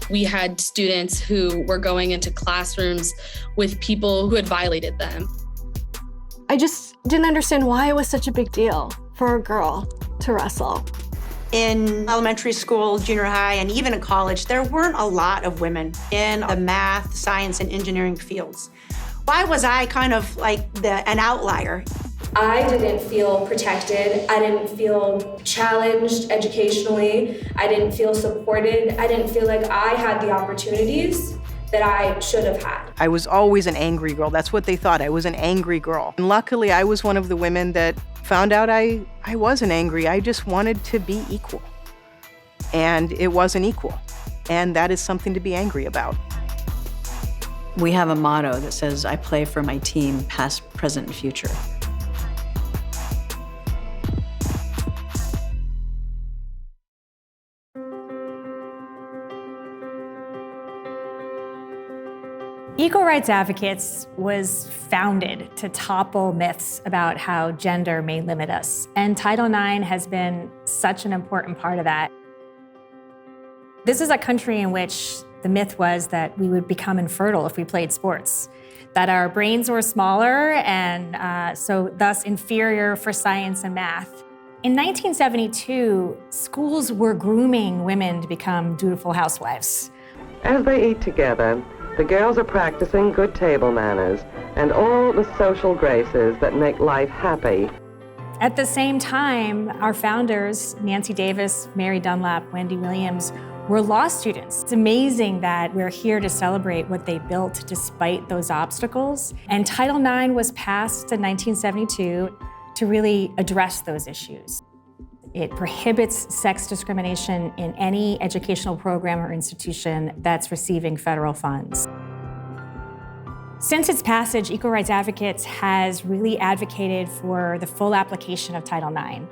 We had students who were going into classrooms with people who had violated them. I just didn't understand why it was such a big deal for a girl to wrestle. In elementary school, junior high, and even in college, there weren't a lot of women in the math, science, and engineering fields. Why was I kind of like an outlier? I didn't feel protected. I didn't feel challenged educationally. I didn't feel supported. I didn't feel like I had the opportunities that I should have had. I was always an angry girl. That's what they thought. I was an angry girl. And luckily, I was one of the women that found out I wasn't angry. I just wanted to be equal. And it wasn't equal. And that is something to be angry about. We have a motto that says, I play for my team, past, present, and future. Equal Rights Advocates was founded to topple myths about how gender may limit us, and Title IX has been such an important part of that. This is a country in which the myth was that we would become infertile if we played sports, that our brains were smaller and so thus inferior for science and math. In 1972, schools were grooming women to become dutiful housewives. As they eat together, the girls are practicing good table manners and all the social graces that make life happy. At the same time, our founders, Nancy Davis, Mary Dunlap, Wendy Williams, were law students. It's amazing that we're here to celebrate what they built despite those obstacles. And Title IX was passed in 1972 to really address those issues. It prohibits sex discrimination in any educational program or institution that's receiving federal funds. Since its passage, Equal Rights Advocates has really advocated for the full application of Title IX.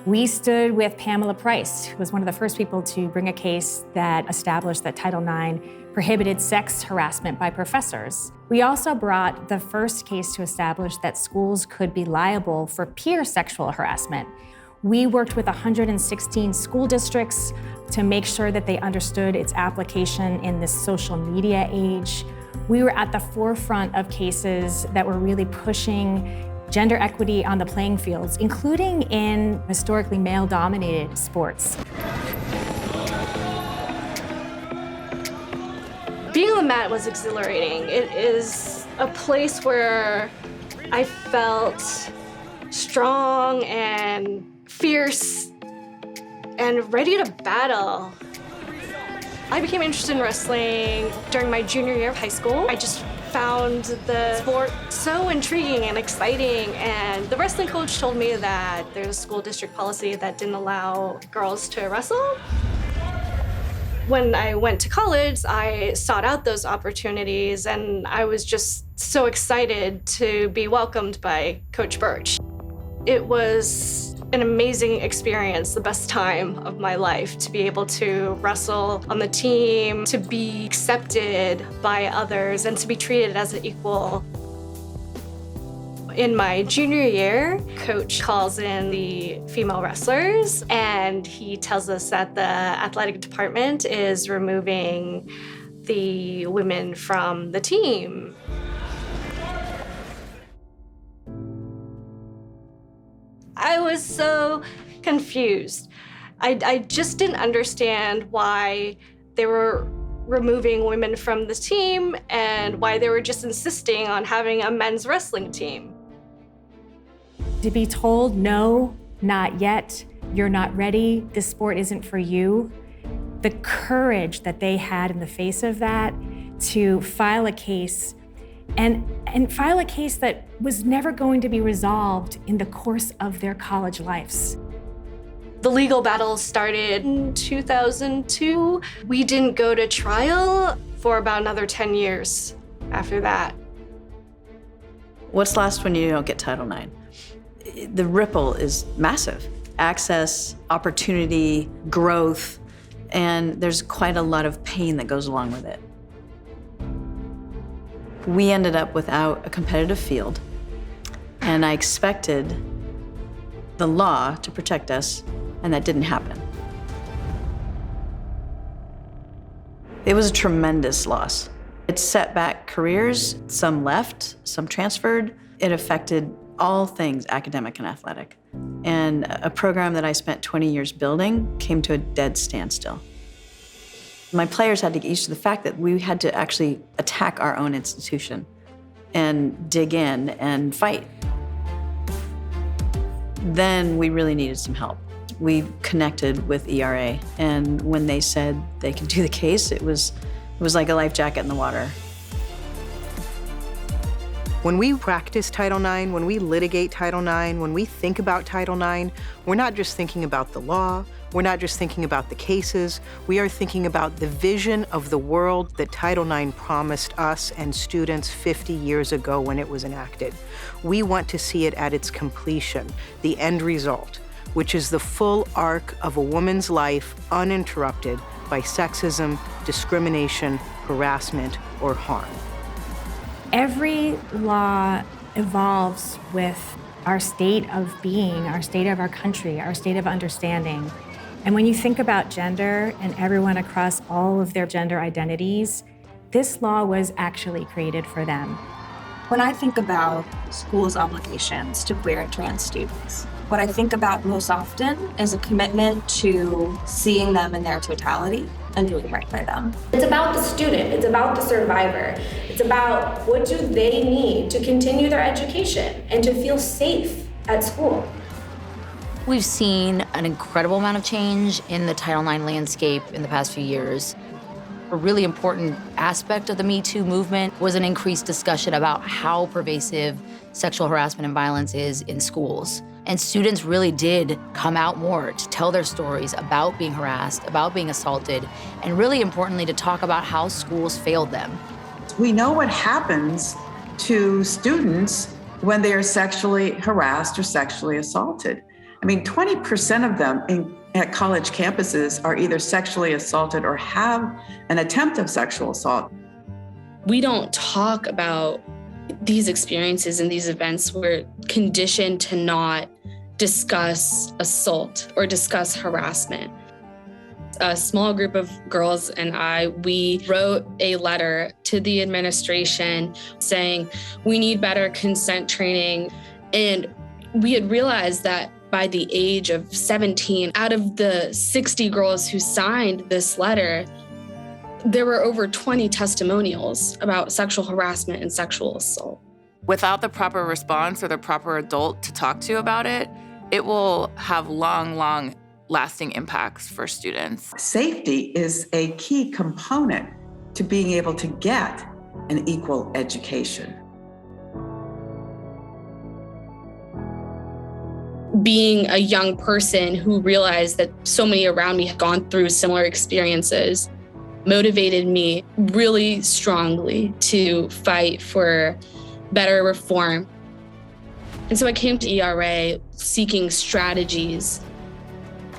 We stood with Pamela Price, who was one of the first people to bring a case that established that Title IX prohibited sex harassment by professors. We also brought the first case to establish that schools could be liable for peer sexual harassment. We worked with 116 school districts to make sure that they understood its application in this social media age. We were at the forefront of cases that were really pushing gender equity on the playing fields, including in historically male-dominated sports. Being on the mat was exhilarating. It is a place where I felt strong and fierce and ready to battle. I became interested in wrestling during my junior year of high school. I just found the sport so intriguing and exciting, and the wrestling coach told me that there's a school district policy that didn't allow girls to wrestle. When I went to college, I sought out those opportunities, and I was just so excited to be welcomed by Coach Birch. It was an amazing experience, the best time of my life, to be able to wrestle on the team, to be accepted by others, and to be treated as an equal. In my junior year, Coach calls in the female wrestlers, and he tells us that the athletic department is removing the women from the team. I was so confused. I just didn't understand why they were removing women from the team and why they were just insisting on having a men's wrestling team. To be told, no, not yet, you're not ready, this sport isn't for you, the courage that they had in the face of that to file a case and file a case that was never going to be resolved in the course of their college lives. The legal battle started in 2002. We didn't go to trial for about another 10 years after that. What's lost when you don't get Title IX? The ripple is massive. Access, opportunity, growth, and there's quite a lot of pain that goes along with it. We ended up without a competitive field, and I expected the law to protect us, and that didn't happen. It was a tremendous loss. It set back careers. Some left, some transferred. It affected all things academic and athletic. And a program that I spent 20 years building came to a dead standstill. My players had to get used to the fact that we had to actually attack our own institution and dig in and fight. Then we really needed some help. We connected with ERA, and when they said they could do the case, it was like a life jacket in the water. When we practice Title IX, when we litigate Title IX, when we think about Title IX, we're not just thinking about the law, we're not just thinking about the cases, we are thinking about the vision of the world that Title IX promised us and students 50 years ago when it was enacted. We want to see it at its completion, the end result, which is the full arc of a woman's life uninterrupted by sexism, discrimination, harassment, or harm. Every law evolves with our state of being, our state of our country, our state of understanding. And when you think about gender and everyone across all of their gender identities, this law was actually created for them. When I think about schools' obligations to queer and trans students, what I think about most often is a commitment to seeing them in their totality and doing right by them. It's about the student, it's about the survivor. It's about what do they need to continue their education and to feel safe at school. We've seen an incredible amount of change in the Title IX landscape in the past few years. A really important aspect of the Me Too movement was an increased discussion about how pervasive sexual harassment and violence is in schools. And students really did come out more to tell their stories about being harassed, about being assaulted, and really importantly, to talk about how schools failed them. We know what happens to students when they are sexually harassed or sexually assaulted. I mean, 20% of them at college campuses are either sexually assaulted or have an attempt of sexual assault. We don't talk about these experiences and these events. We're conditioned to not discuss assault or discuss harassment. A small group of girls and we wrote a letter to the administration saying we need better consent training. And we had realized that by the age of 17, out of the 60 girls who signed this letter, there were over 20 testimonials about sexual harassment and sexual assault. Without the proper response or the proper adult to talk to about it, it will have long lasting impacts for students. Safety is a key component to being able to get an equal education. Being a young person who realized that so many around me had gone through similar experiences motivated me really strongly to fight for better reform. And so I came to ERA seeking strategies,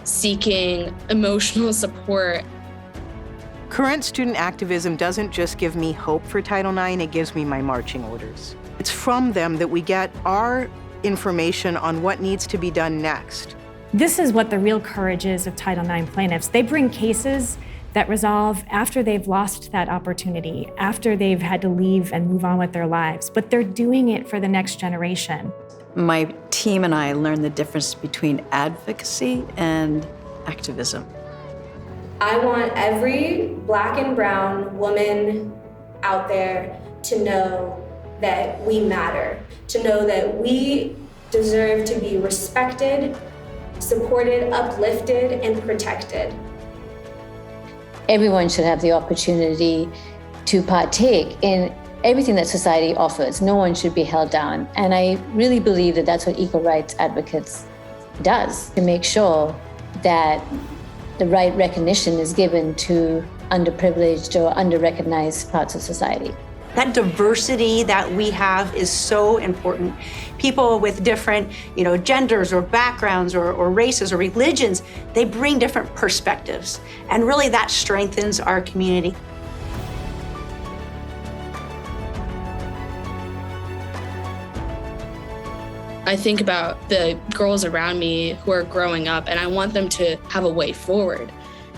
seeking emotional support. Current student activism doesn't just give me hope for Title IX, it gives me my marching orders. It's from them that we get our information on what needs to be done next. This is what the real courage is of Title IX plaintiffs. They bring cases that resolve after they've lost that opportunity, after they've had to leave and move on with their lives, but they're doing it for the next generation. My team and I learned the difference between advocacy and activism. I want every Black and brown woman out there to know that we matter, to know that we deserve to be respected, supported, uplifted, and protected. Everyone should have the opportunity to partake in everything that society offers. No one should be held down. And I really believe that that's what Equal Rights Advocates does, to make sure that the right recognition is given to underprivileged or under-recognized parts of society. That diversity that we have is so important. People with different, genders or backgrounds or races or religions, they bring different perspectives. And really that strengthens our community. I think about the girls around me who are growing up, and I want them to have a way forward.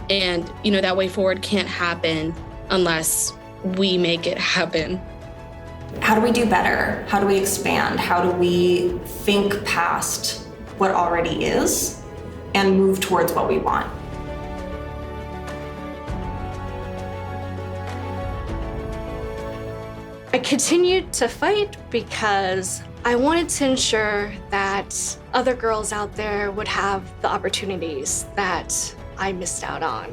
And, that way forward can't happen unless we make it happen. How do we do better? How do we expand? How do we think past what already is and move towards what we want? I continued to fight because I wanted to ensure that other girls out there would have the opportunities that I missed out on.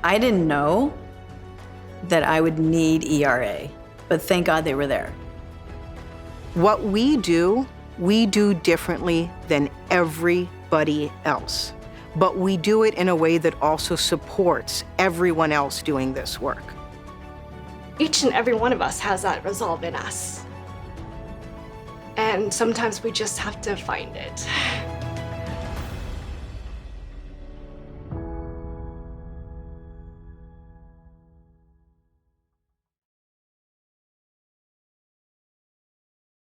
I didn't know that I would need ERA, but thank God they were there. What we do differently than everybody else. But we do it in a way that also supports everyone else doing this work. Each and every one of us has that resolve in us. And sometimes we just have to find it.